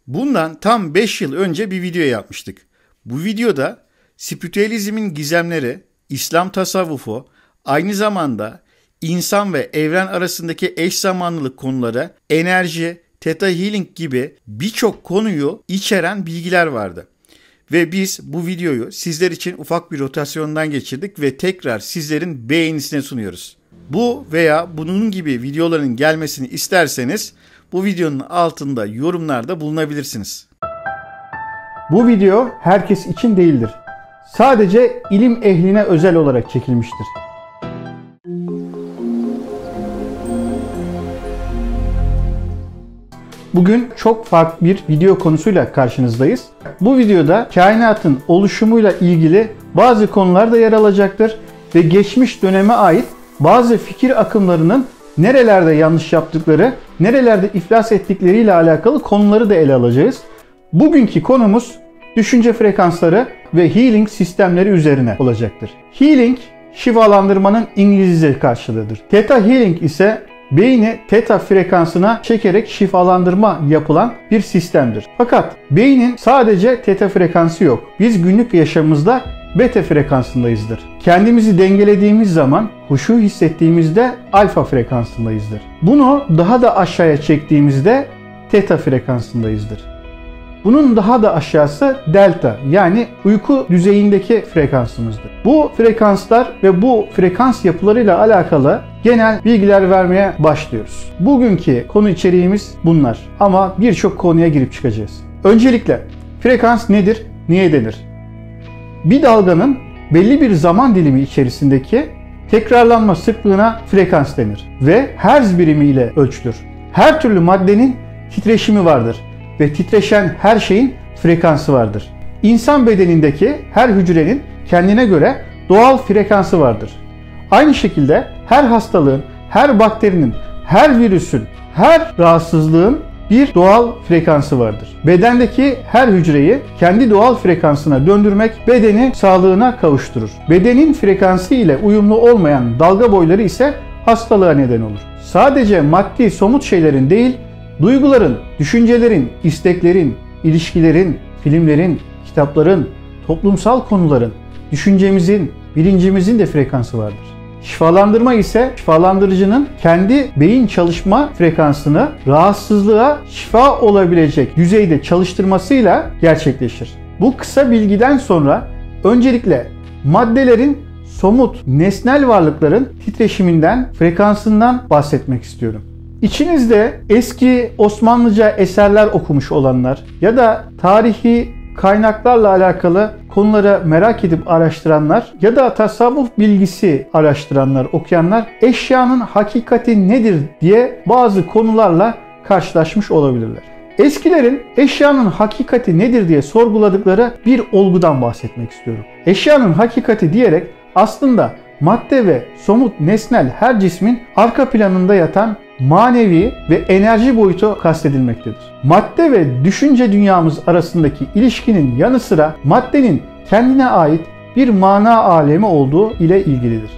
Bundan tam 5 yıl önce bir video yapmıştık. Bu videoda spiritüalizmin gizemleri, İslam tasavvufu, aynı zamanda insan ve evren arasındaki eş zamanlılık konuları, enerji, Theta Healing gibi birçok konuyu içeren bilgiler vardı. Ve biz bu videoyu sizler için ufak bir rotasyondan geçirdik ve tekrar sizlerin beğenisine sunuyoruz. Bu veya bunun gibi videoların gelmesini isterseniz bu videonun altında yorumlarda bulunabilirsiniz. Bu video herkes için değildir. Sadece ilim ehline özel olarak çekilmiştir. Bugün çok farklı bir video konusuyla karşınızdayız. Bu videoda kainatın oluşumuyla ilgili bazı konular da yer alacaktır ve geçmiş döneme ait bazı fikir akımlarının nerelerde yanlış yaptıkları, nerelerde iflas ettikleriyle alakalı konuları da ele alacağız. Bugünkü konumuz düşünce frekansları ve healing sistemleri üzerine olacaktır. Healing, şifalandırmanın İngilizce karşılığıdır. Theta Healing ise beyni theta frekansına çekerek şifalandırma yapılan bir sistemdir. Fakat beynin sadece theta frekansı yok. Biz günlük yaşamımızda beta frekansındayızdır. Kendimizi dengelediğimiz zaman, huşu hissettiğimizde alfa frekansındayızdır. Bunu daha da aşağıya çektiğimizde theta frekansındayızdır. Bunun daha da aşağısı delta, yani uyku düzeyindeki frekansımızdır. Bu frekanslar ve bu frekans yapılarıyla alakalı genel bilgiler vermeye başlıyoruz. Bugünkü konu içeriğimiz bunlar ama birçok konuya girip çıkacağız. Öncelikle frekans nedir, niye denir? Bir dalganın belli bir zaman dilimi içerisindeki tekrarlanma sıklığına frekans denir ve hertz birimi ile ölçülür. Her türlü maddenin titreşimi vardır ve titreşen her şeyin frekansı vardır. İnsan bedenindeki her hücrenin kendine göre doğal frekansı vardır. Aynı şekilde her hastalığın, her bakterinin, her virüsün, her rahatsızlığın bir doğal frekansı vardır. Bedendeki her hücreyi kendi doğal frekansına döndürmek bedeni sağlığına kavuşturur. Bedenin frekansı ile uyumlu olmayan dalga boyları ise hastalığa neden olur. Sadece maddi somut şeylerin değil, duyguların, düşüncelerin, isteklerin, ilişkilerin, filmlerin, kitapların, toplumsal konuların, düşüncemizin, bilincimizin de frekansı vardır. Şifalandırma ise şifalandırıcının kendi beyin çalışma frekansını rahatsızlığa şifa olabilecek düzeyde çalıştırmasıyla gerçekleşir. Bu kısa bilgiden sonra öncelikle maddelerin, somut, nesnel varlıkların titreşiminden, frekansından bahsetmek istiyorum. İçinizde eski Osmanlıca eserler okumuş olanlar ya da tarihi kaynaklarla alakalı konuları merak edip araştıranlar ya da tasavvuf bilgisi araştıranlar, okuyanlar eşyanın hakikati nedir diye bazı konularla karşılaşmış olabilirler. Eskilerin eşyanın hakikati nedir diye sorguladıkları bir olgudan bahsetmek istiyorum. Eşyanın hakikati diyerek aslında madde ve somut nesnel her cismin arka planında yatan manevi ve enerji boyutu kastedilmektedir. Madde ve düşünce dünyamız arasındaki ilişkinin yanı sıra maddenin kendine ait bir mana alemi olduğu ile ilgilidir.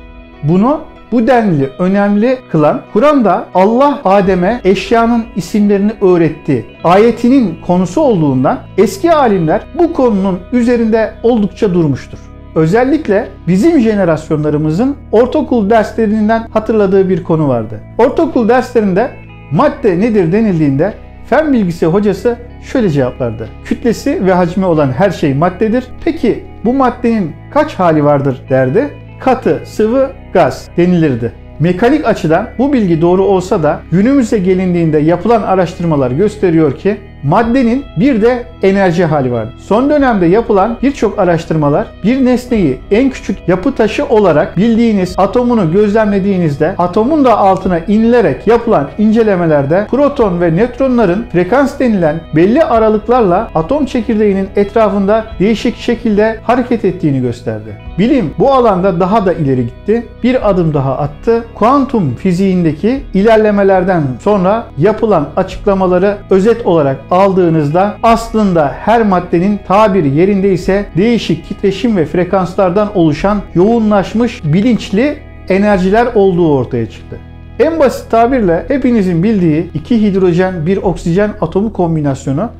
Bunu bu denli önemli kılan Kur'an'da Allah Adem'e eşyanın isimlerini öğretti ayetinin konusu olduğundan eski alimler bu konunun üzerinde oldukça durmuştur. Özellikle bizim jenerasyonlarımızın ortaokul derslerinden hatırladığı bir konu vardı. Ortaokul derslerinde madde nedir denildiğinde fen bilgisi hocası şöyle cevaplardı. Kütlesi ve hacmi olan her şey maddedir. Peki bu maddenin kaç hali vardır derdi. Katı, sıvı, gaz denilirdi. Mekanik açıdan bu bilgi doğru olsa da günümüze gelindiğinde yapılan araştırmalar gösteriyor ki maddenin bir de enerji hali vardır. Son dönemde yapılan birçok araştırmalar bir nesneyi en küçük yapı taşı olarak bildiğiniz atomunu gözlemlediğinizde atomun da altına inilerek yapılan incelemelerde proton ve nötronların frekans denilen belli aralıklarla atom çekirdeğinin etrafında değişik şekilde hareket ettiğini gösterdi. Bilim bu alanda daha da ileri gitti. Bir adım daha attı. Kuantum fiziğindeki ilerlemelerden sonra yapılan açıklamaları özet olarak aldığınızda aslında her maddenin tabiri yerindeyse değişik titreşim ve frekanslardan oluşan yoğunlaşmış bilinçli enerjiler olduğu ortaya çıktı. En basit tabirle hepinizin bildiği iki hidrojen bir oksijen atomu kombinasyonu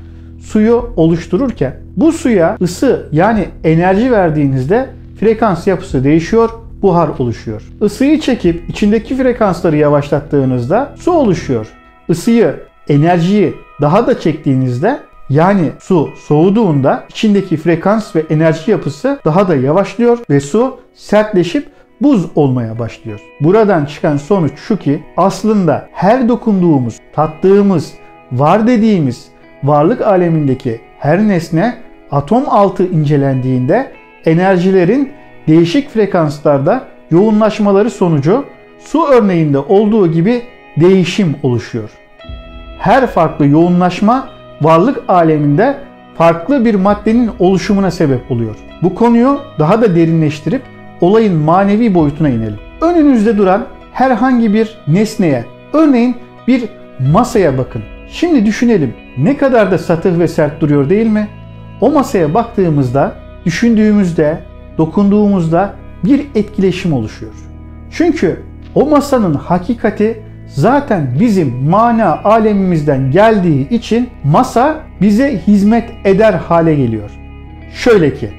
suyu oluştururken bu suya ısı yani enerji verdiğinizde frekans yapısı değişiyor, buhar oluşuyor. Isıyı çekip içindeki frekansları yavaşlattığınızda su oluşuyor. Isıyı, enerjiyi daha da çektiğinizde yani su soğuduğunda içindeki frekans ve enerji yapısı daha da yavaşlıyor ve su sertleşip buz olmaya başlıyor. Buradan çıkan sonuç şu ki aslında her dokunduğumuz, tattığımız, var dediğimiz varlık alemindeki her nesne atom altı incelendiğinde enerjilerin değişik frekanslarda yoğunlaşmaları sonucu su örneğinde olduğu gibi değişim oluşuyor. Her farklı yoğunlaşma varlık aleminde farklı bir maddenin oluşumuna sebep oluyor. Bu konuyu daha da derinleştirip olayın manevi boyutuna inelim. Önünüzde duran herhangi bir nesneye, örneğin bir masaya bakın. Şimdi düşünelim, ne kadar da satıh ve sert duruyor değil mi? O masaya baktığımızda, düşündüğümüzde, dokunduğumuzda bir etkileşim oluşuyor. Çünkü o masanın hakikati zaten bizim mana alemimizden geldiği için masa bize hizmet eder hale geliyor. Şöyle ki,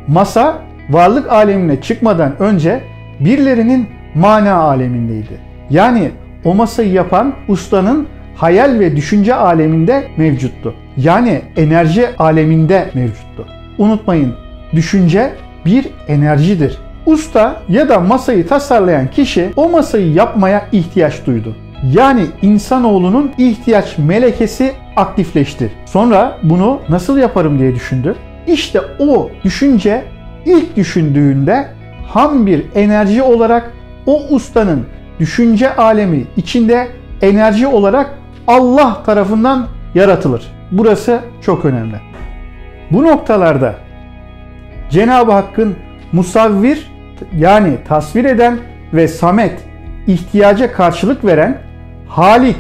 masa varlık alemine çıkmadan önce birilerinin mana alemindeydi. Yani o masayı yapan ustanın hayal ve düşünce aleminde mevcuttu. Yani enerji aleminde mevcuttu. Unutmayın, düşünce bir enerjidir. Usta ya da masayı tasarlayan kişi o masayı yapmaya ihtiyaç duydu. Yani insanoğlunun ihtiyaç melekesi aktifleşti. Sonra bunu nasıl yaparım diye düşündü. İşte o düşünce ilk düşündüğünde ham bir enerji olarak o ustanın düşünce alemi içinde enerji olarak Allah tarafından yaratılır. Burası çok önemli. Bu noktalarda Cenab-ı Hakk'ın musavvir yani tasvir eden ve samet ihtiyaca karşılık veren Halik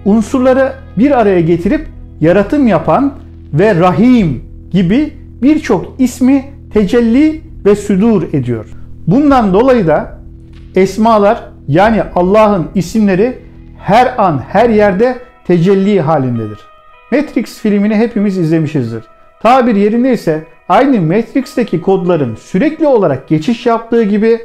unsurları bir araya getirip yaratım yapan ve Rahim gibi birçok ismi tecelli ve südur ediyor. Bundan dolayı da esmalar yani Allah'ın isimleri her an her yerde tecelli halindedir. Matrix filmini hepimiz izlemişizdir. Tabir yerindeyse aynı Matrix'teki kodların sürekli olarak geçiş yaptığı gibi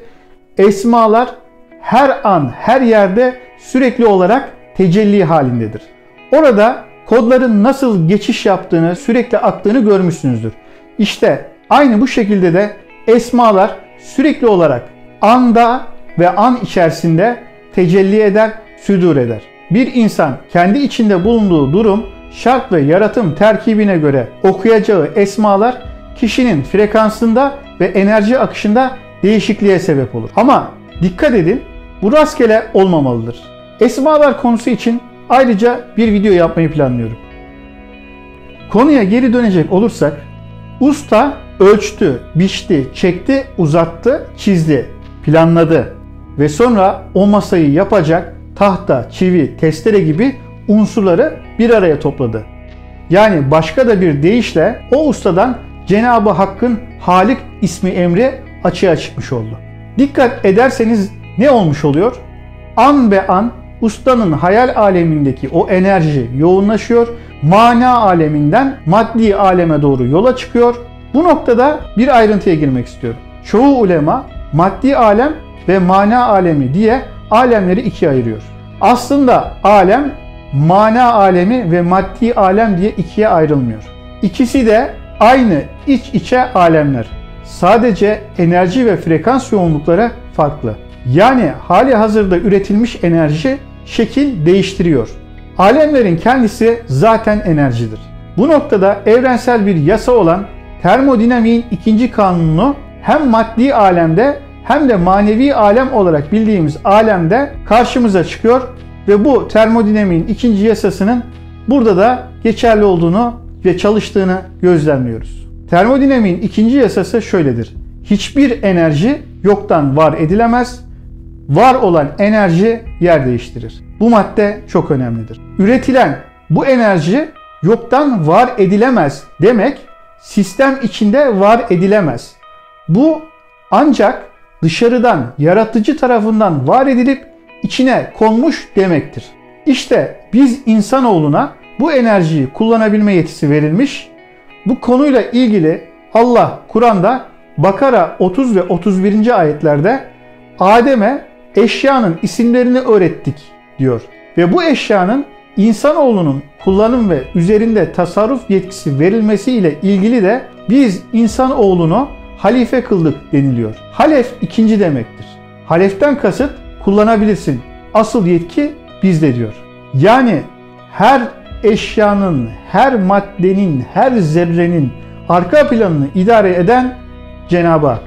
esmalar her an her yerde sürekli olarak tecelli halindedir. Orada kodların nasıl geçiş yaptığını, sürekli aktığını görmüşsünüzdür. İşte aynı bu şekilde de esmalar sürekli olarak anda ve an içerisinde tecelli eder, südur eder. Bir insan kendi içinde bulunduğu durum, şart ve yaratım terkibine göre okuyacağı esmalar kişinin frekansında ve enerji akışında değişikliğe sebep olur. Ama dikkat edin, bu rastgele olmamalıdır. Esmalar konusu için ayrıca bir video yapmayı planlıyorum. Konuya geri dönecek olursak, usta ölçtü, biçti, çekti, uzattı, çizdi, planladı ve sonra o masayı yapacak tahta, çivi, testere gibi unsurları bir araya topladı. Yani başka da bir deyişle o ustadan Cenab-ı Hakk'ın Halik ismi emri açığa çıkmış oldu. Dikkat ederseniz ne olmuş oluyor? An be an ustanın hayal alemindeki o enerji yoğunlaşıyor, mana aleminden maddi aleme doğru yola çıkıyor. Bu noktada bir ayrıntıya girmek istiyorum. Çoğu ulema maddi alem ve mana alemi diye alemleri ikiye ayırıyor. Aslında alem, mana alemi ve maddi alem diye ikiye ayrılmıyor. İkisi de aynı iç içe alemler. Sadece enerji ve frekans yoğunlukları farklı. Yani hali hazırda üretilmiş enerji şekil değiştiriyor. Alemlerin kendisi zaten enerjidir. Bu noktada evrensel bir yasa olan termodinamiğin ikinci kanunu hem maddi alemde hem de manevi alem olarak bildiğimiz alemde karşımıza çıkıyor ve bu termodinamiğin ikinci yasasının burada da geçerli olduğunu ve çalıştığını gözlemliyoruz. Termodinamiğin ikinci yasası şöyledir. Hiçbir enerji yoktan var edilemez. Var olan enerji yer değiştirir. Bu madde çok önemlidir. Üretilen bu enerji yoktan var edilemez demek, sistem içinde var edilemez. Bu ancak dışarıdan yaratıcı tarafından var edilip içine konmuş demektir. İşte biz insanoğluna bu enerjiyi kullanabilme yetisi verilmiş. Bu konuyla ilgili Allah Kur'an'da Bakara 30 ve 31. ayetlerde Adem'e eşyanın isimlerini öğrettik diyor. Ve bu eşyanın insanoğlunun kullanım ve üzerinde tasarruf yetkisi verilmesiyle ilgili de biz insanoğlunu halife kıldık deniliyor. Halef ikinci demektir. Haleften kasıt kullanabilirsin. Asıl yetki bizde diyor. Yani her eşyanın, her maddenin, her zerrenin arka planını idare eden Cenab-ı Hak.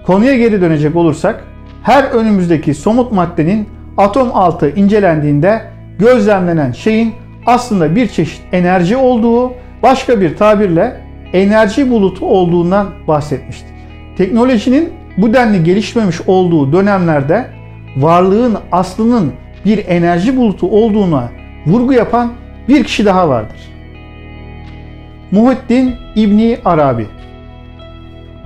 Konuya geri dönecek olursak, her önümüzdeki somut maddenin atom altı incelendiğinde gözlemlenen şeyin aslında bir çeşit enerji olduğu, başka bir tabirle enerji bulutu olduğundan bahsetmiştik. Teknolojinin bu denli gelişmemiş olduğu dönemlerde varlığın aslının bir enerji bulutu olduğuna vurgu yapan bir kişi daha vardır. Muhyiddin İbni Arabi.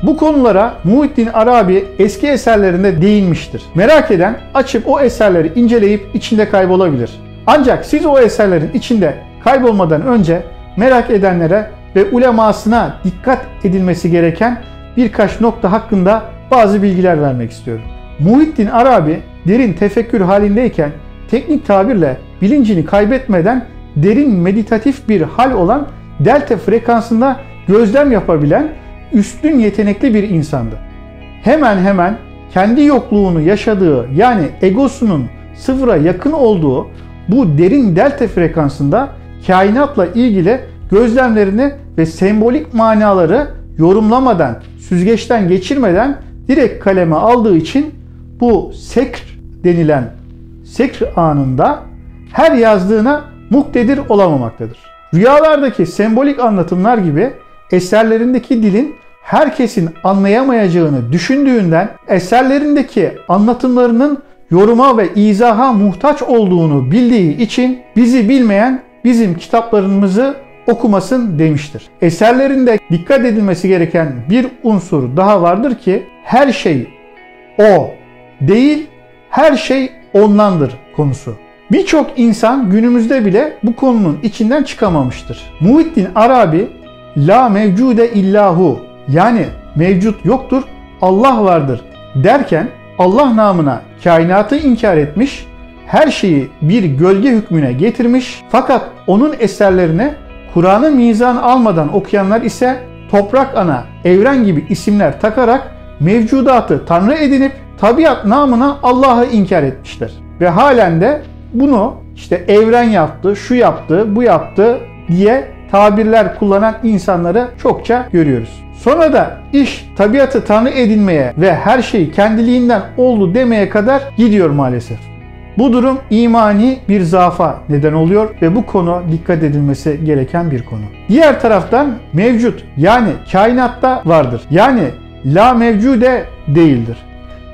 Bu konulara Muhyiddin Arabi eski eserlerinde değinmiştir. Merak eden açıp o eserleri inceleyip içinde kaybolabilir. Ancak siz o eserlerin içinde kaybolmadan önce merak edenlere ve ulemasına dikkat edilmesi gereken birkaç nokta hakkında bazı bilgiler vermek istiyorum. Muhyiddin Arabi derin tefekkür halindeyken teknik tabirle bilincini kaybetmeden derin meditatif bir hal olan delta frekansında gözlem yapabilen üstün yetenekli bir insandı. Hemen hemen kendi yokluğunu yaşadığı, yani egosunun sıfıra yakın olduğu bu derin delta frekansında kainatla ilgili gözlemlerini ve sembolik manaları yorumlamadan, süzgeçten geçirmeden direkt kaleme aldığı için bu sekr denilen sekr anında her yazdığına muktedir olamamaktadır. Rüyalardaki sembolik anlatımlar gibi eserlerindeki dilin herkesin anlayamayacağını düşündüğünden eserlerindeki anlatımlarının yoruma ve izaha muhtaç olduğunu bildiği için bizi bilmeyen bizim kitaplarımızı okumasın demiştir. Eserlerinde dikkat edilmesi gereken bir unsur daha vardır ki her şey o değil, her şey ondandır konusu. Birçok insan günümüzde bile bu konunun içinden çıkamamıştır. Muhyiddin Arabi la mevcude illahu, yani mevcut yoktur, Allah vardır derken Allah namına kainatı inkar etmiş, her şeyi bir gölge hükmüne getirmiş, fakat onun eserlerine Kur'an'ı mizan almadan okuyanlar ise toprak ana, evren gibi isimler takarak mevcudatı tanrı edinip tabiat namına Allah'ı inkar etmişler. Ve halen de bunu işte evren yaptı, şu yaptı, bu yaptı diye tabirler kullanan insanları çokça görüyoruz. Sonra da iş tabiatı tanrı edinmeye ve her şey kendiliğinden oldu demeye kadar gidiyor maalesef. Bu durum imani bir zaafa neden oluyor ve bu konu dikkat edilmesi gereken bir konu. Diğer taraftan mevcut, yani kainatta vardır. Yani la mevcude değildir.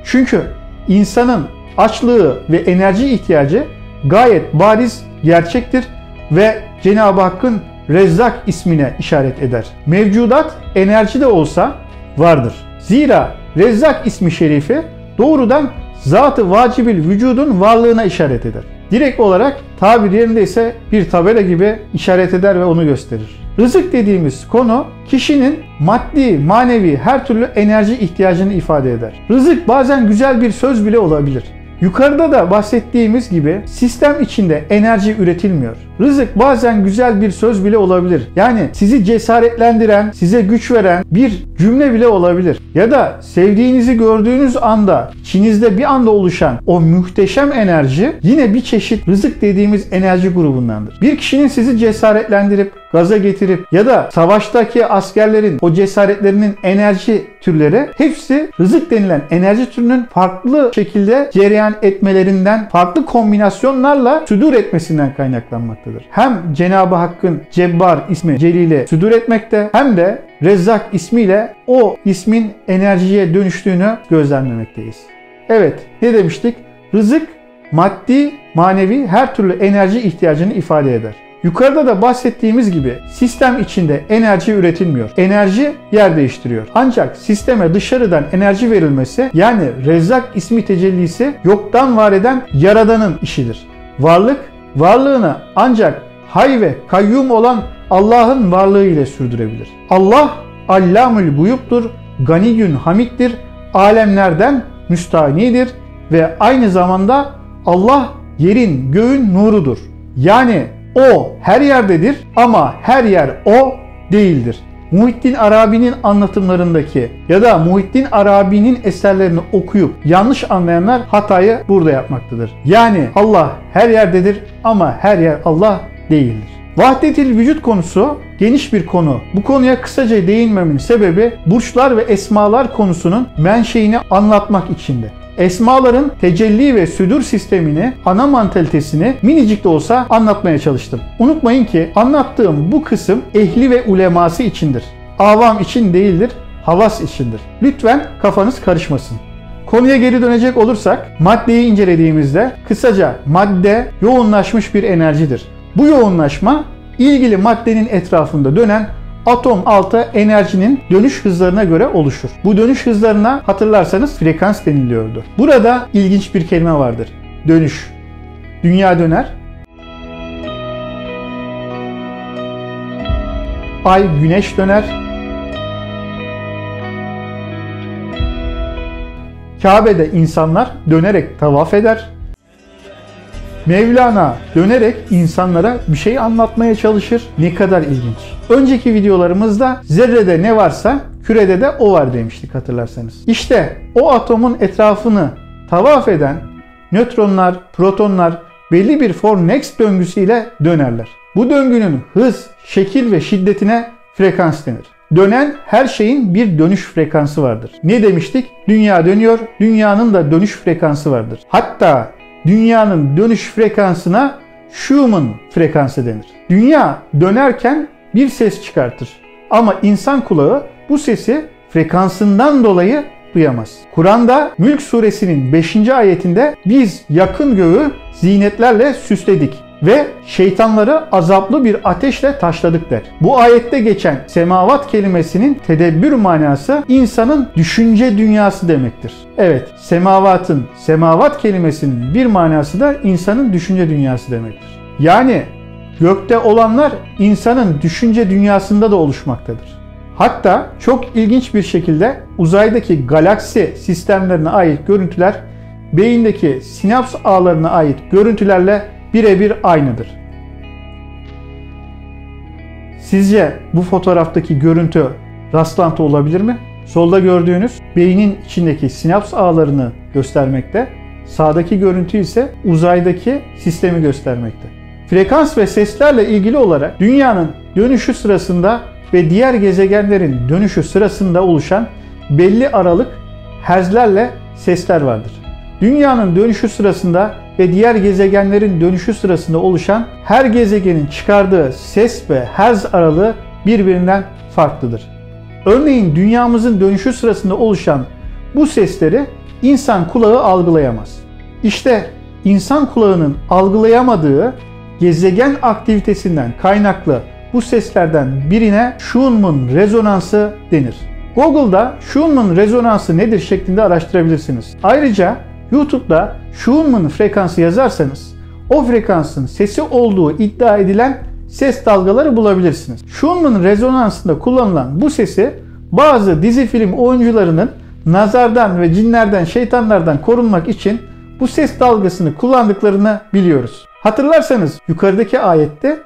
Çünkü insanın açlığı ve enerji ihtiyacı gayet bariz gerçektir ve Cenab-ı Hakk'ın Rezzak ismine işaret eder. Mevcudat enerji de olsa vardır. Zira Rezzak ismi şerifi doğrudan zat-ı vacibil vücudun varlığına işaret eder. Direkt olarak tabir yerinde ise bir tabela gibi işaret eder ve onu gösterir. Rızık dediğimiz konu kişinin maddi, manevi her türlü enerji ihtiyacını ifade eder. Rızık bazen güzel bir söz bile olabilir. Yukarıda da bahsettiğimiz gibi sistem içinde enerji üretilmiyor. Rızık bazen güzel bir söz bile olabilir. Yani sizi cesaretlendiren, size güç veren bir cümle bile olabilir. Ya da sevdiğinizi gördüğünüz anda, içinizde bir anda oluşan o muhteşem enerji yine bir çeşit rızık dediğimiz enerji grubundandır. Bir kişinin sizi cesaretlendirip, gaza getirip ya da savaştaki askerlerin o cesaretlerinin enerji türleri hepsi rızık denilen enerji türünün farklı şekilde cereyan etmelerinden, farklı kombinasyonlarla südür etmesinden kaynaklanmaktadır. Hem Cenab-ı Hakk'ın Cebbar ismi Celil'e südür etmekte hem de Rezzak ismiyle o ismin enerjiye dönüştüğünü gözlemlemekteyiz. Evet, ne demiştik? Rızık maddi, manevi her türlü enerji ihtiyacını ifade eder. Yukarıda da bahsettiğimiz gibi sistem içinde enerji üretilmiyor. Enerji yer değiştiriyor. Ancak sisteme dışarıdan enerji verilmesi, yani Rezzak ismi tecellisi yoktan var eden Yaradan'ın işidir. Varlık, varlığını ancak hay ve kayyum olan Allah'ın varlığı ile sürdürebilir. Allah Allamül Guyub'dur, Ganiyün Hamid'dir, alemlerden müstahnidir ve aynı zamanda Allah yerin göğün nurudur. Yani o her yerdedir ama her yer o değildir. Muhittin Arabi'nin anlatımlarındaki ya da Muhittin Arabi'nin eserlerini okuyup yanlış anlayanlar hatayı burada yapmaktadır. Yani Allah her yerdedir ama her yer Allah değildir. Vahdetil vücut konusu geniş bir konu. Bu konuya kısaca değinmemin sebebi burçlar ve esmalar konusunun menşeini anlatmak içindi. Esmaların tecelli ve südür sistemini, ana mantalitesini minicik de olsa anlatmaya çalıştım. Unutmayın ki anlattığım bu kısım ehli ve uleması içindir. Avam için değildir, havas içindir. Lütfen kafanız karışmasın. Konuya geri dönecek olursak maddeyi incelediğimizde kısaca madde yoğunlaşmış bir enerjidir. Bu yoğunlaşma ilgili maddenin etrafında dönen atom altı enerjinin dönüş hızlarına göre oluşur. Bu dönüş hızlarına hatırlarsanız frekans deniliyordu. Burada ilginç bir kelime vardır. Dönüş. Dünya döner. Ay, güneş döner. Kabe'de insanlar dönerek tavaf eder. Mevlana dönerek insanlara bir şey anlatmaya çalışır. Ne kadar ilginç. Önceki videolarımızda zerrede ne varsa kürede de o var demiştik hatırlarsanız. İşte o atomun etrafını tavaf eden nötronlar, protonlar belli bir Fornex döngüsüyle dönerler. Bu döngünün hız, şekil ve şiddetine frekans denir. Dönen her şeyin bir dönüş frekansı vardır. Ne demiştik? Dünya dönüyor, dünyanın da dönüş frekansı vardır. Hatta dünyanın dönüş frekansına Schumann frekansı denir. Dünya dönerken bir ses çıkartır. Ama insan kulağı bu sesi frekansından dolayı duyamaz. Kur'an'da Mülk suresinin 5. ayetinde biz yakın göğü zinetlerle süsledik ve şeytanları azaplı bir ateşle taşladık der. Bu ayette geçen semavat kelimesinin tedebbür manası insanın düşünce dünyası demektir. Evet, semavat kelimesinin bir manası da insanın düşünce dünyası demektir. Yani gökte olanlar insanın düşünce dünyasında da oluşmaktadır. Hatta çok ilginç bir şekilde uzaydaki galaksi sistemlerine ait görüntüler beyindeki sinaps ağlarına ait görüntülerle birebir aynıdır. Sizce bu fotoğraftaki görüntü rastlantı olabilir mi? Solda gördüğünüz beynin içindeki sinaps ağlarını göstermekte, sağdaki görüntü ise uzaydaki sistemi göstermekte. Frekans ve seslerle ilgili olarak dünyanın dönüşü sırasında ve diğer gezegenlerin dönüşü sırasında oluşan belli aralık herzlerle sesler vardır. Dünyanın dönüşü sırasında ve diğer gezegenlerin dönüşü sırasında oluşan her gezegenin çıkardığı ses ve herz aralığı birbirinden farklıdır. Örneğin dünyamızın dönüşü sırasında oluşan bu sesleri insan kulağı algılayamaz. İşte insan kulağının algılayamadığı gezegen aktivitesinden kaynaklı bu seslerden birine Schumann rezonansı denir. Google'da Schumann rezonansı nedir şeklinde araştırabilirsiniz. Ayrıca YouTube'da Schumann frekansı yazarsanız o frekansın sesi olduğu iddia edilen ses dalgaları bulabilirsiniz. Schumann rezonansında kullanılan bu sesi bazı dizi film oyuncularının nazardan ve cinlerden, şeytanlardan korunmak için bu ses dalgasını kullandıklarını biliyoruz. Hatırlarsanız yukarıdaki ayette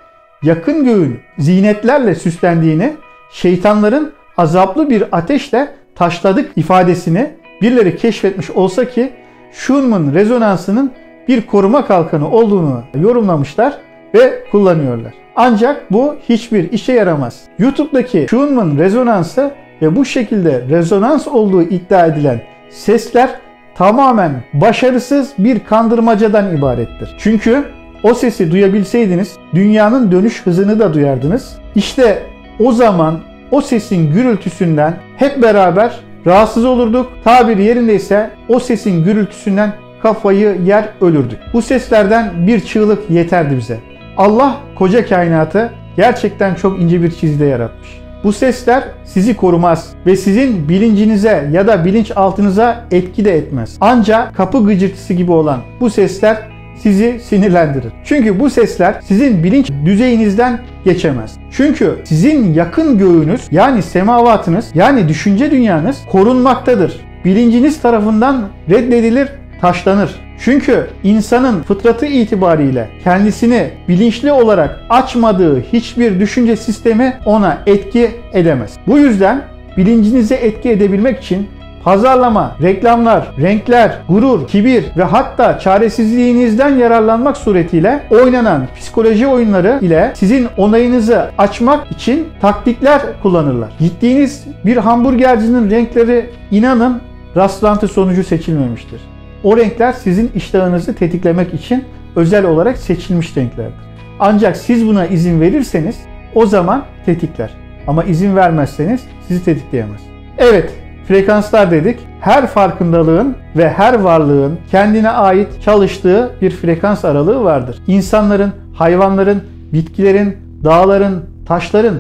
yakın göğün zinetlerle süslendiğini, şeytanların azaplı bir ateşle taşladık ifadesini birileri keşfetmiş olsa ki Schumann rezonansının bir koruma kalkanı olduğunu yorumlamışlar ve kullanıyorlar. Ancak bu hiçbir işe yaramaz. YouTube'daki Schumann rezonansı ve bu şekilde rezonans olduğu iddia edilen sesler tamamen başarısız bir kandırmacadan ibarettir. Çünkü o sesi duyabilseydiniz dünyanın dönüş hızını da duyardınız. İşte o zaman o sesin gürültüsünden hep beraber rahatsız olurduk. Tabir yerindeyse o sesin gürültüsünden kafayı yer ölürdük. Bu seslerden bir çığlık yeterdi bize. Allah koca kainatı gerçekten çok ince bir çizgide yaratmış. Bu sesler sizi korumaz ve sizin bilincinize ya da bilinçaltınıza etki de etmez. Ancak kapı gıcırtısı gibi olan bu sesler sizi sinirlendirir. Çünkü bu sesler sizin bilinç düzeyinizden geçemez. Çünkü sizin yakın göğünüz yani semavatınız yani düşünce dünyanız korunmaktadır. Bilinciniz tarafından reddedilir, taşlanır. Çünkü insanın fıtratı itibariyle kendisini bilinçli olarak açmadığı hiçbir düşünce sistemi ona etki edemez. Bu yüzden bilincinize etki edebilmek için pazarlama, reklamlar, renkler, gurur, kibir ve hatta çaresizliğinizden yararlanmak suretiyle oynanan psikoloji oyunları ile sizin onayınızı açmak için taktikler kullanırlar. Gittiğiniz bir hamburgercinin renkleri inanın rastlantı sonucu seçilmemiştir. O renkler sizin iştahınızı tetiklemek için özel olarak seçilmiş renklerdir. Ancak siz buna izin verirseniz o zaman tetikler. Ama izin vermezseniz sizi tetikleyemez. Evet, frekanslar dedik. Her farkındalığın ve her varlığın kendine ait çalıştığı bir frekans aralığı vardır. İnsanların, hayvanların, bitkilerin, dağların, taşların,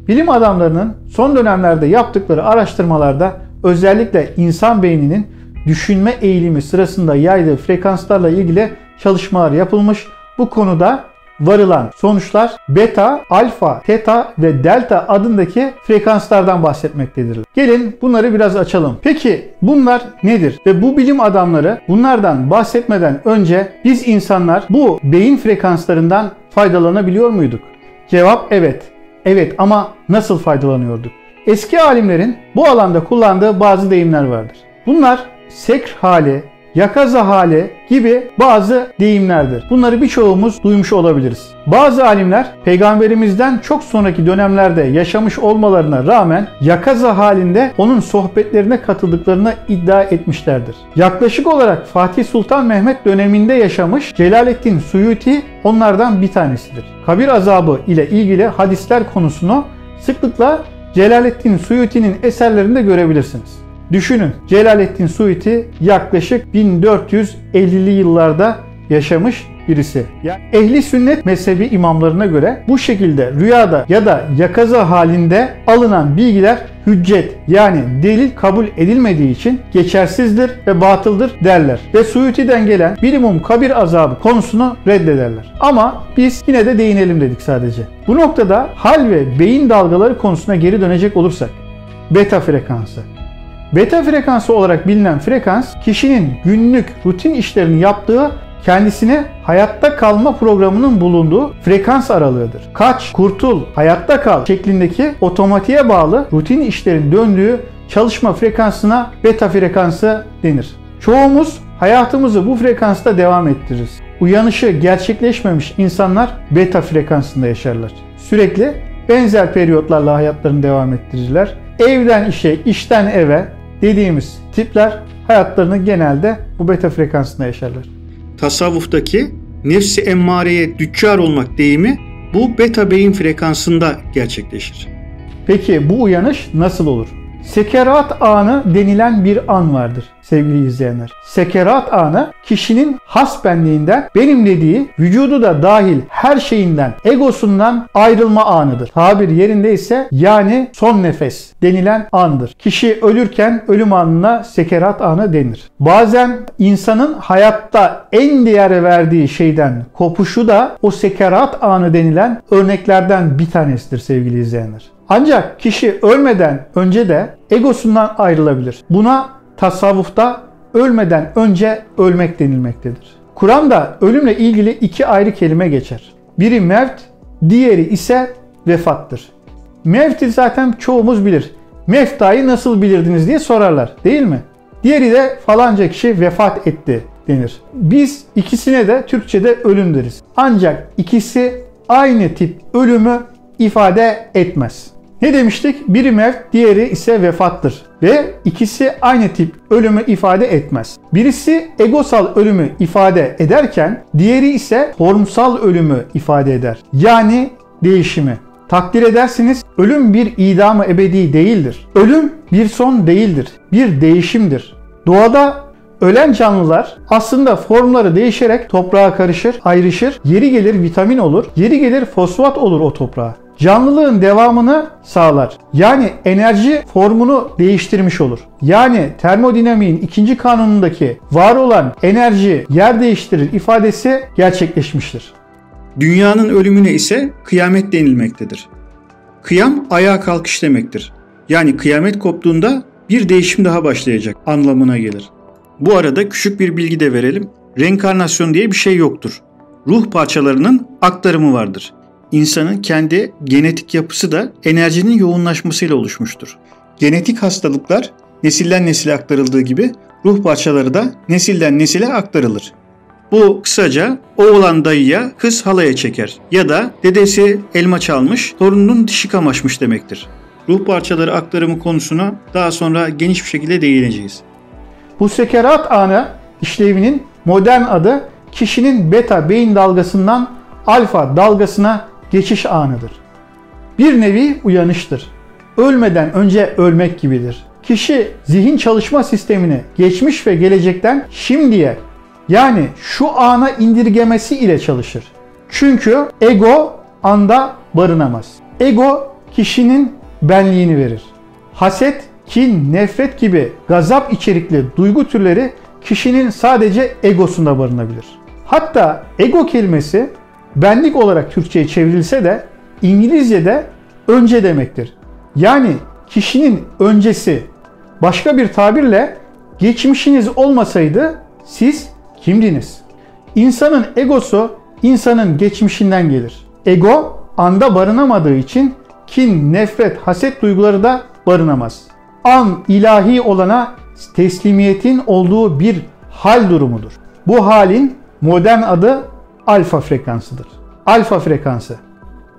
bilim adamlarının son dönemlerde yaptıkları araştırmalarda özellikle insan beyninin düşünme eğilimi sırasında yaydığı frekanslarla ilgili çalışmalar yapılmış. Bu konuda varılan sonuçlar beta, alfa, teta ve delta adındaki frekanslardan bahsetmektedirler. Gelin bunları biraz açalım. Peki bunlar nedir? Ve bu bilim adamları bunlardan bahsetmeden önce biz insanlar bu beyin frekanslarından faydalanabiliyor muyduk? Cevap evet. Evet ama nasıl faydalanıyorduk? Eski alimlerin bu alanda kullandığı bazı deyimler vardır. Bunlar sekr hali, yakaza hali gibi bazı deyimlerdir. Bunları birçoğumuz duymuş olabiliriz. Bazı alimler peygamberimizden çok sonraki dönemlerde yaşamış olmalarına rağmen yakaza halinde onun sohbetlerine katıldıklarını iddia etmişlerdir. Yaklaşık olarak Fatih Sultan Mehmet döneminde yaşamış Celaleddin Suyuti onlardan bir tanesidir. Kabir azabı ile ilgili hadisler konusunu sıklıkla Celaleddin Suyuti'nin eserlerinde görebilirsiniz. Düşünün, Celaleddin Suyuti yaklaşık 1450'li yıllarda yaşamış birisi. Yani ehli sünnet mezhebi imamlarına göre bu şekilde rüyada ya da yakaza halinde alınan bilgiler hüccet yani delil kabul edilmediği için geçersizdir ve batıldır derler. Ve Suyuti'den gelen bilimum kabir azabı konusunu reddederler. Ama biz yine de değinelim dedik sadece. Bu noktada hal ve beyin dalgaları konusuna geri dönecek olursak, beta frekansı. Beta frekansı olarak bilinen frekans, kişinin günlük rutin işlerini yaptığı, kendisine hayatta kalma programının bulunduğu frekans aralığıdır. Kaç, kurtul, hayatta kal şeklindeki otomatiğe bağlı rutin işlerin döndüğü çalışma frekansına beta frekansı denir. Çoğumuz hayatımızı bu frekansta devam ettiririz. Uyanışı gerçekleşmemiş insanlar beta frekansında yaşarlar. Sürekli benzer periyotlarla hayatlarını devam ettirirler. Evden işe, işten eve dediğimiz tipler hayatlarını genelde bu beta frekansında yaşarlar. Tasavvuftaki nefsi emmareye düçar olmak deyimi bu beta beyin frekansında gerçekleşir. Peki bu uyanış nasıl olur? Sekerat anı denilen bir an vardır sevgili izleyenler. Sekerat anı kişinin has benliğinden, benim dediği vücudu da dahil her şeyinden, egosundan ayrılma anıdır. Tabir yerindeyse yani son nefes denilen andır. Kişi ölürken ölüm anına sekerat anı denir. Bazen insanın hayatta en değer verdiği şeyden kopuşu da o sekerat anı denilen örneklerden bir tanesidir sevgili izleyenler. Ancak kişi ölmeden önce de egosundan ayrılabilir. Buna tasavvufta ölmeden önce ölmek denilmektedir. Kur'an'da ölümle ilgili iki ayrı kelime geçer. Biri mevt, diğeri ise vefattır. Mevt'i zaten çoğumuz bilir. Meftayı nasıl bilirdiniz diye sorarlar, değil mi? Diğeri de falanca kişi vefat etti denir. Biz ikisine de Türkçe'de ölüm deriz. Ancak ikisi aynı tip ölümü ifade etmez. Ne demiştik? Biri mevt, diğeri ise vefattır. Ve ikisi aynı tip ölümü ifade etmez. Birisi egosal ölümü ifade ederken diğeri ise formsal ölümü ifade eder. Yani değişimi. Takdir edersiniz ölüm bir idam-ı ebedi değildir. Ölüm bir son değildir. Bir değişimdir. Doğada ölen canlılar aslında formları değişerek toprağa karışır, ayrışır. Yeri gelir vitamin olur, yeri gelir fosfat olur o toprağa. canlılığın devamını sağlar. Yani enerji formunu değiştirmiş olur. Yani termodinamiğin ikinci kanunundaki var olan enerji yer değiştirir ifadesi gerçekleşmiştir. Dünyanın ölümüne ise kıyamet denilmektedir. Kıyam ayağa kalkış demektir. Yani kıyamet koptuğunda bir değişim daha başlayacak anlamına gelir. Bu arada küçük bir bilgi de verelim. Reenkarnasyon diye bir şey yoktur. Ruh parçalarının aktarımı vardır. İnsanın kendi genetik yapısı da enerjinin yoğunlaşmasıyla oluşmuştur. Genetik hastalıklar nesilden nesile aktarıldığı gibi ruh parçaları da nesilden nesile aktarılır. Bu kısaca oğlan dayıya, kız halaya çeker ya da dedesi elma çalmış, torununun dişi kamaşmış demektir. Ruh parçaları aktarımı konusuna daha sonra geniş bir şekilde değineceğiz. Bu sekerat anı işlevinin modern adı kişinin beta beyin dalgasından alfa dalgasına geçiş anıdır. Bir nevi uyanıştır. Ölmeden önce ölmek gibidir. Kişi zihin çalışma sistemini geçmiş ve gelecekten şimdiye yani şu ana indirgemesi ile çalışır. Çünkü ego anda barınamaz. Ego kişinin benliğini verir. Haset, kin, nefret gibi gazap içerikli duygu türleri kişinin sadece egosunda barınabilir. Hatta ego kelimesi benlik olarak Türkçe'ye çevrilse de İngilizce'de önce demektir. Yani kişinin öncesi. Başka bir tabirle geçmişiniz olmasaydı siz kimdiniz? İnsanın egosu insanın geçmişinden gelir. Ego anda barınamadığı için kin, nefret, haset duyguları da barınamaz. An ilahi olana teslimiyetin olduğu bir hal durumudur. Bu halin modern adı alfa frekansıdır. Alfa frekansı.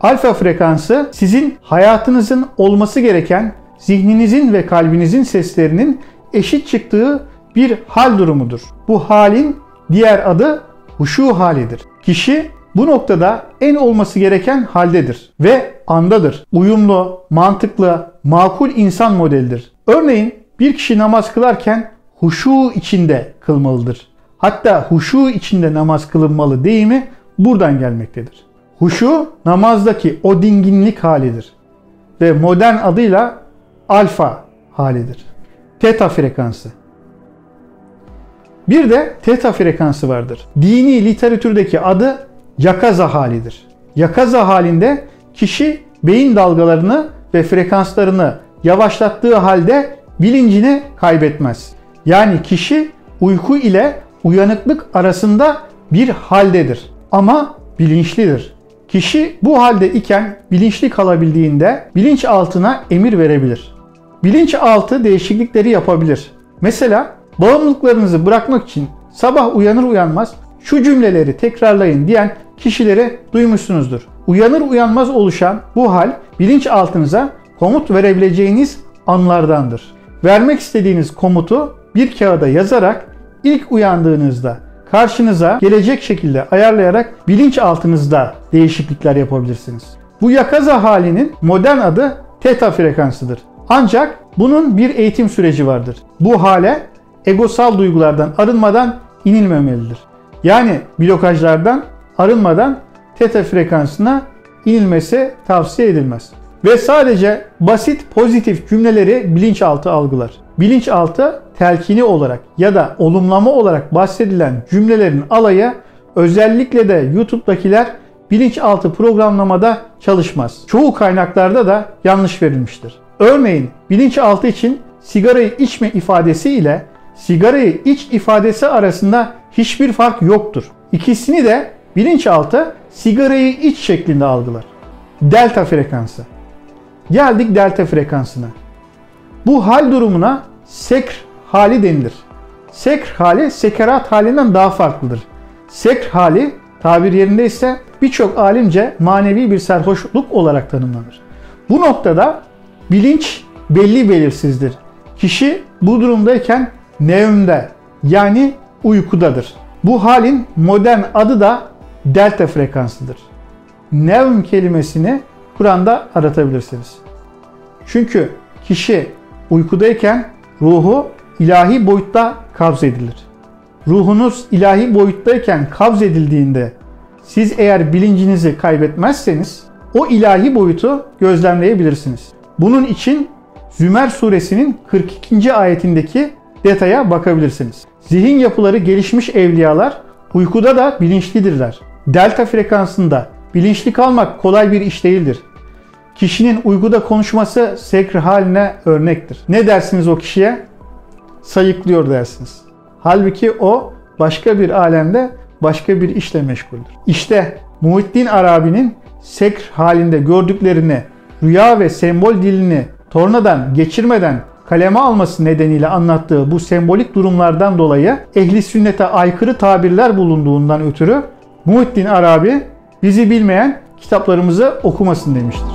Alfa frekansı sizin hayatınızın olması gereken zihninizin ve kalbinizin seslerinin eşit çıktığı bir hal durumudur. Bu halin diğer adı huşu halidir. Kişi bu noktada en olması gereken haldedir ve andadır. Uyumlu, mantıklı, makul insan modelidir. Örneğin bir kişi namaz kılarken huşu içinde kılmalıdır. Hatta huşu içinde namaz kılınmalı deyimi buradan gelmektedir. Huşu namazdaki o dinginlik halidir ve modern adıyla alfa halidir. Teta frekansı. Bir de teta frekansı vardır. Dini literatürdeki adı yakaza halidir. Yakaza halinde kişi beyin dalgalarını ve frekanslarını yavaşlattığı halde bilincini kaybetmez. Yani kişi uyku ile uyanıklık arasında bir haldedir ama bilinçlidir. Kişi bu halde iken bilinçli kalabildiğinde bilinçaltına emir verebilir. Bilinçaltı değişiklikleri yapabilir. Mesela bağımlılıklarınızı bırakmak için sabah uyanır uyanmaz şu cümleleri tekrarlayın diyen kişileri duymuşsunuzdur. Uyanır uyanmaz oluşan bu hal bilinçaltınıza komut verebileceğiniz anlardandır. Vermek istediğiniz komutu bir kağıda yazarak ilk uyandığınızda karşınıza gelecek şekilde ayarlayarak bilinçaltınızda değişiklikler yapabilirsiniz. Bu yakaza halinin modern adı teta frekansıdır. Ancak bunun bir eğitim süreci vardır. Bu hale egosal duygulardan arınmadan inilmemelidir. Yani blokajlardan arınmadan teta frekansına inilmesi tavsiye edilmez. Ve sadece basit pozitif cümleleri bilinçaltı algılar. Bilinçaltı telkini olarak ya da olumlama olarak bahsedilen cümlelerin alayı özellikle de YouTube'dakiler bilinçaltı programlamada çalışmaz. Çoğu kaynaklarda da yanlış verilmiştir. Örneğin bilinçaltı için sigarayı içme ifadesi ile sigarayı iç ifadesi arasında hiçbir fark yoktur. İkisini de bilinçaltı sigarayı iç şeklinde algılar. Delta frekansı. Geldik delta frekansına. Bu hal durumuna sekr hali denilir. Sekr hali sekerat halinden daha farklıdır. Sekr hali tabir yerindeyse birçok alimce manevi bir sarhoşluk olarak tanımlanır. Bu noktada bilinç belli belirsizdir. Kişi bu durumdayken nevmde yani uykudadır. Bu halin modern adı da delta frekansıdır. Nevm kelimesini Kur'an'da aratabilirsiniz. Çünkü kişi uykudayken ruhu ilahi boyutta kabz edilir. Ruhunuz ilahi boyuttayken kabz edildiğinde siz eğer bilincinizi kaybetmezseniz o ilahi boyutu gözlemleyebilirsiniz. Bunun için Zümer suresinin 42. ayetindeki detaya bakabilirsiniz. Zihin yapıları gelişmiş evliyalar uykuda da bilinçlidirler. Delta frekansında bilinçli kalmak kolay bir iş değildir. Kişinin uykuda konuşması sekr haline örnektir. Ne dersiniz o kişiye? Sayıklıyor dersiniz. Halbuki o başka bir alemde başka bir işle meşguldür. İşte Muhyiddin Arabi'nin sekr halinde gördüklerini, rüya ve sembol dilini tornadan geçirmeden kaleme alması nedeniyle anlattığı bu sembolik durumlardan dolayı ehli sünnete aykırı tabirler bulunduğundan ötürü Muhyiddin Arabi bizi bilmeyen kitaplarımızı okumasın demiştir.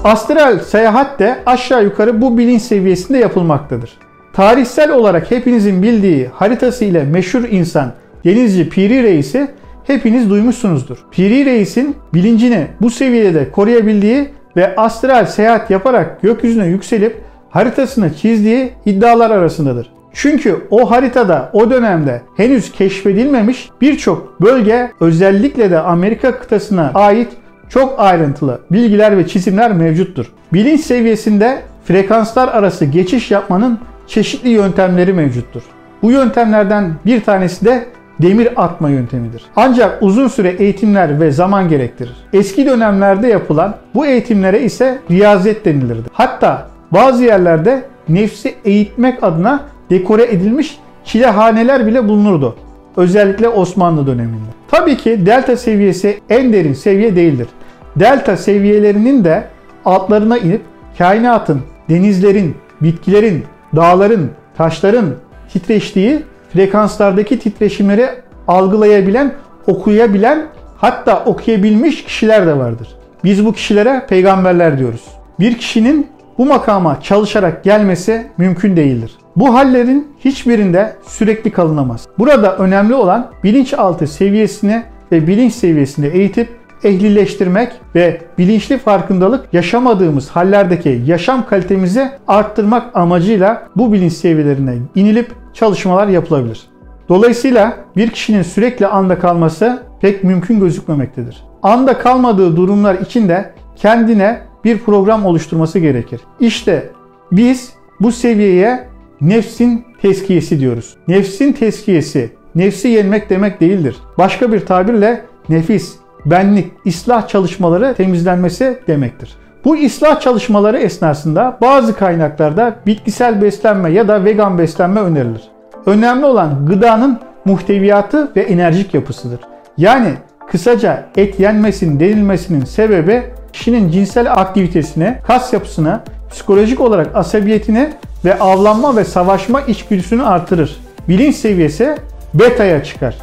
Astral seyahat de aşağı yukarı bu bilinç seviyesinde yapılmaktadır. Tarihsel olarak hepinizin bildiği haritası ile meşhur insan Denizci Piri Reis'i hepiniz duymuşsunuzdur. Piri Reis'in bilincini bu seviyede koruyabildiği ve astral seyahat yaparak gökyüzüne yükselip haritasını çizdiği iddialar arasındadır. Çünkü o haritada o dönemde henüz keşfedilmemiş birçok bölge, özellikle de Amerika kıtasına ait çok ayrıntılı bilgiler ve çizimler mevcuttur. Bilinç seviyesinde frekanslar arası geçiş yapmanın çeşitli yöntemleri mevcuttur. Bu yöntemlerden bir tanesi de demir atma yöntemidir. Ancak uzun süre eğitimler ve zaman gerektirir. Eski dönemlerde yapılan bu eğitimlere ise riyazet denilirdi. Hatta bazı yerlerde nefsi eğitmek adına dekore edilmiş çilehaneler bile bulunurdu. Özellikle Osmanlı döneminde. Tabii ki delta seviyesi en derin seviye değildir. Delta seviyelerinin de altlarına inip kainatın, denizlerin, bitkilerin, dağların, taşların titreştiği frekanslardaki titreşimleri algılayabilen, okuyabilen, hatta okuyabilmiş kişiler de vardır. Biz bu kişilere peygamberler diyoruz. Bir kişinin bu makama çalışarak gelmesi mümkün değildir. Bu hallerin hiçbirinde sürekli kalınamaz. Burada önemli olan bilinçaltı seviyesini ve bilinç seviyesini eğitip ehlileştirmek ve bilinçli farkındalık yaşamadığımız hallerdeki yaşam kalitemizi arttırmak amacıyla bu bilinç seviyelerine inilip çalışmalar yapılabilir. Dolayısıyla bir kişinin sürekli anda kalması pek mümkün gözükmemektedir. Anda kalmadığı durumlar için de kendine bir program oluşturması gerekir. İşte biz bu seviyeye nefsin tezkiyesi diyoruz. Nefsin tezkiyesi, nefsi yenmek demek değildir. Başka bir tabirle nefis, benlik, ıslah çalışmaları temizlenmesi demektir. Bu ıslah çalışmaları esnasında bazı kaynaklarda bitkisel beslenme ya da vegan beslenme önerilir. Önemli olan gıdanın muhteviyatı ve enerjik yapısıdır. Yani kısaca et yenmesin denilmesinin sebebi kişinin cinsel aktivitesini, kas yapısını, psikolojik olarak asabiyetini ve avlanma ve savaşma içgüdüsünü artırır. Bilinç seviyesi beta'ya çıkar.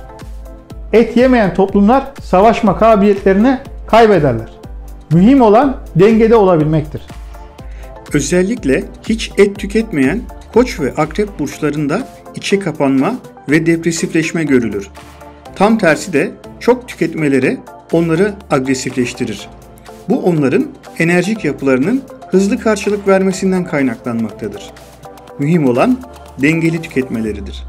Et yemeyen toplumlar savaşma kabiliyetlerini kaybederler. Mühim olan dengede olabilmektir. Özellikle hiç et tüketmeyen Koç ve Akrep burçlarında içe kapanma ve depresifleşme görülür. Tam tersi de çok tüketmeleri onları agresifleştirir. Bu onların enerjik yapılarının hızlı karşılık vermesinden kaynaklanmaktadır. Mühim olan dengeli tüketmeleridir.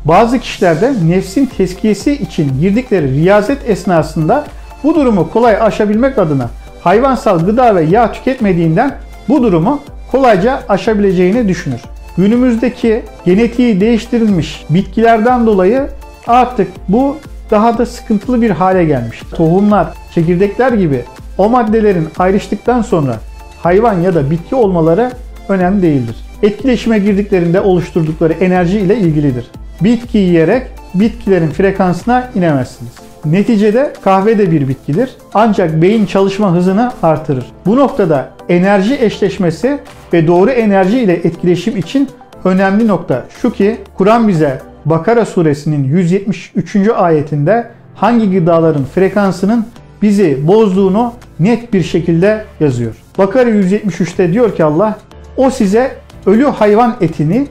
Bazı kişilerde nefsin tezkiyesi için girdikleri riyazet esnasında bu durumu kolay aşabilmek adına hayvansal gıda ve yağ tüketmediğinden bu durumu kolayca aşabileceğini düşünür. Günümüzdeki genetiği değiştirilmiş bitkilerden dolayı artık bu daha da sıkıntılı bir hale gelmiş. Tohumlar, çekirdekler gibi o maddelerin ayrıştıktan sonra hayvan ya da bitki olmaları önemli değildir. Etkileşime girdiklerinde oluşturdukları enerji ile ilgilidir. Bitki yiyerek bitkilerin frekansına inemezsiniz. Neticede kahve de bir bitkidir ancak beyin çalışma hızını artırır. Bu noktada enerji eşleşmesi ve doğru enerji ile etkileşim için önemli nokta şu ki Kur'an bize Bakara suresinin 173. ayetinde hangi gıdaların frekansının bizi bozduğunu net bir şekilde yazıyor. Bakara 173'te diyor ki Allah, o size ölü hayvan etini,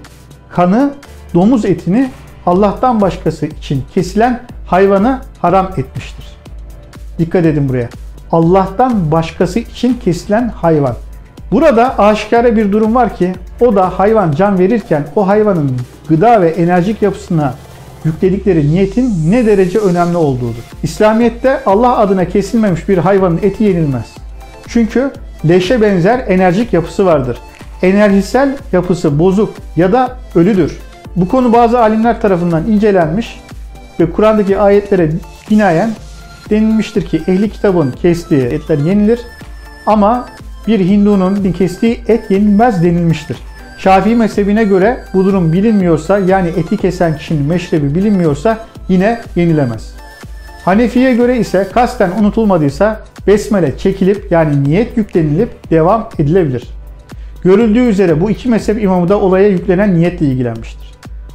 kanı, domuz etini Allah'tan başkası için kesilen hayvanı haram etmiştir. Dikkat edin buraya. Allah'tan başkası için kesilen hayvan. Burada aşikare bir durum var ki o da hayvan can verirken o hayvanın gıda ve enerjik yapısına yükledikleri niyetin ne derece önemli olduğudur. İslamiyet'te Allah adına kesilmemiş bir hayvanın eti yenilmez. Çünkü leşe benzer enerjik yapısı vardır. Enerjisel yapısı bozuk ya da ölüdür. Bu konu bazı alimler tarafından incelenmiş ve Kur'an'daki ayetlere binaen denilmiştir ki ehli kitabın kestiği etler yenilir ama bir Hindu'nun kestiği et yenilmez denilmiştir. Şafii mezhebine göre bu durum bilinmiyorsa, yani eti kesen kişinin meşrebi bilinmiyorsa yine yenilemez. Hanefi'ye göre ise kasten unutulmadıysa besmele çekilip yani niyet yüklenilip devam edilebilir. Görüldüğü üzere bu iki mezhep imamı da olaya yüklenen niyetle ilgilenmiştir.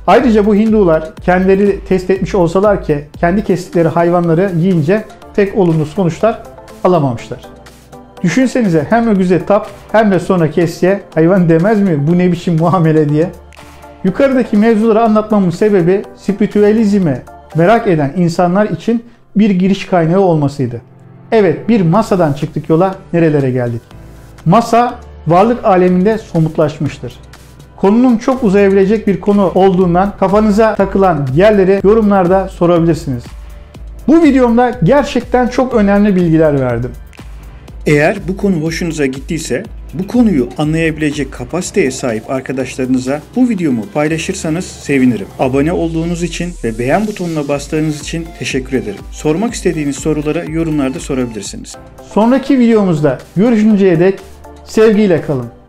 Ayrıca bu Hindular kendileri test etmiş olsalar ki kendi kestikleri hayvanları yiyince pek olumlu sonuçlar alamamışlar. Düşünsenize hem öküze tap hem de sonra kesye hayvan demez mi bu ne biçim muamele diye. Yukarıdaki mevzuları anlatmamın sebebi spiritüalizmi merak eden insanlar için bir giriş kaynağı olmasıydı. Evet, bir masadan çıktık yola, nerelere geldik? Masa varlık aleminde somutlaşmıştır. Konunun çok uzayabilecek bir konu olduğundan kafanıza takılan yerleri yorumlarda sorabilirsiniz. Bu videomda gerçekten çok önemli bilgiler verdim. Eğer bu konu hoşunuza gittiyse, bu konuyu anlayabilecek kapasiteye sahip arkadaşlarınıza bu videomu paylaşırsanız sevinirim. Abone olduğunuz için ve beğen butonuna bastığınız için teşekkür ederim. Sormak istediğiniz soruları yorumlarda sorabilirsiniz. Sonraki videomuzda görüşünceye dek sevgiyle kalın.